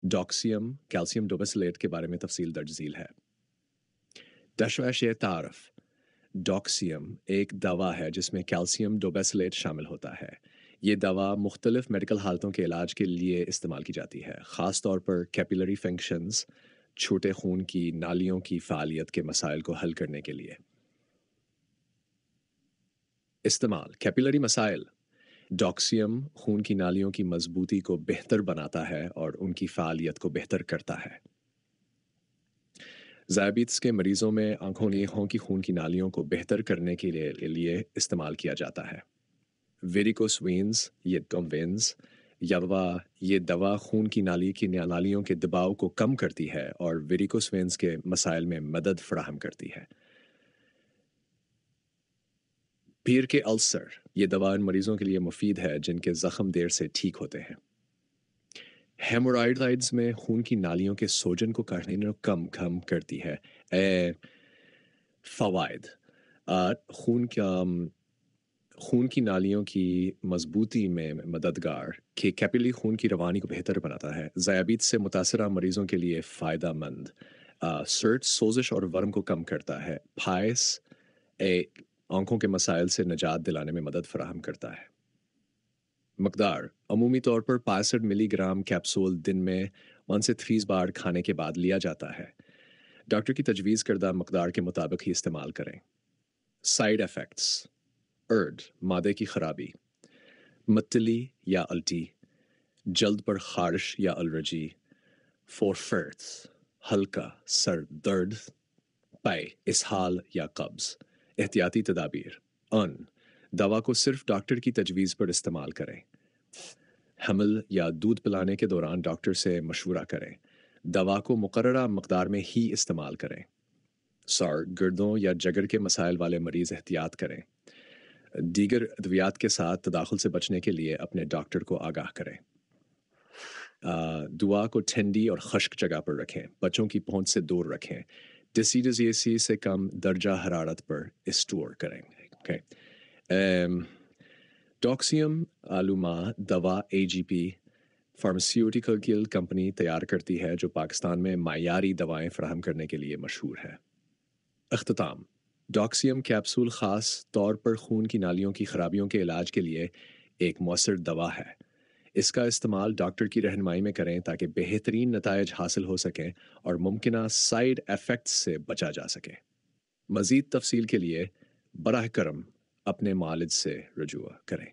डॉक्सियम calcium डोबेसिलेट के बारे में तफसील दर्ज झील है। दशवाश तारफ। डॉक्सियम एक दवा है जिसमें कैल्शियम डोबेसिलेट शामिल होता है। ये दवा मुख्तलिफ मेडिकल हालतों के इलाज के लिए इस्तेमाल की जाती है, ख़ास तौर पर कैपिलरी फंक्शंस, छोटे खून की नालियों की फ़ालियत के मसाइल को हल करने के लिए। इस्तेमाल कैपिलरी मसाइल। डॉक्सियम खून की नालियों की मजबूती को बेहतर बनाता है और उनकी फ़ालियत को बेहतर करता है। ज़ायबिट्स के मरीज़ों में आँखों की खून की नालियों को बेहतर करने के लिए इस्तेमाल किया जाता है। वेरिकोस वेन्स ये दवा खून की नालियों के दबाव को कम करती है और वेरिकोस वेन्स के मसाइल में मदद फराहम करती है। पीर के अल्सर। ये दवा उन मरीज़ों के लिए मुफीद है जिनके ज़ख्म देर से ठीक होते हैं। हेमोराइड्स में खून की नालियों के सोजन को कम कम करती है। फ़वाइद। खून की नालियों की मजबूती में मददगार कि कैपिलरी खून की रवानी को बेहतर बनाता है। ज़याबित्स से मुतासरा मरीज़ों के लिए फ़ायदा मंद। सर्च सोजिश और वर्म को कम करता है। फाइस आंखों के मसाइल से निजात दिलाने में मदद फराहम करता है। मकदार अमूमी तौर पर 65 मिलीग्राम कैप्सूल दिन में 1 से 3 बार खाने के बाद लिया जाता है। डॉक्टर की तजवीज़ करदा मकदार के मुताबिक ही इस्तेमाल करें। Side effects. अर्ड मादे की खराबी, मतली या अल्टी, जल्द पर खारिश या एलर्जी, फोरफर्ट्स हल्का सर दर्द, पाए इसहाल या कब्ज। एहतियाती तदाबीर। दवा को सिर्फ डॉक्टर की तजवीज़ पर इस्तेमाल करें। हमल या दूध पिलाने के दौरान डॉक्टर से मशवरा करें। दवा को मुकर्ररा मकदार में ही इस्तेमाल करें। गर्दों या जगर के मसाइल वाले मरीज़ एहतियात करें। दीगर अद्वियात के साथ तदाखुल से बचने के लिए अपने डॉक्टर को आगाह करें। दुआ को ठंडी और खश्क जगह पर रखें। बच्चों की पहुंच से दूर रखें। डिसीडीएसी से कम दर्जा हरारत पर स्टोर करें। okay. डॉक्सियम आलूमा दवा AGP फार्मास्यूटिकल कंपनी तैयार करती है जो पाकिस्तान में मायारी दवाएं फराहम करने के लिए मशहूर है। अख्ताम। डॉक्सियम कैप्सूल ख़ास तौर पर खून की नालियों की खराबियों के इलाज के लिए एक मौसर दवा है। इसका इस्तेमाल डॉक्टर की रहनुमाई में करें ताकि बेहतरीन नतायज हासिल हो सकें और मुमकिन साइड इफ़ेक्ट्स से बचा जा सके। मज़ीद तफसील के लिए बराह करम अपने मालिज से रजूआ करें।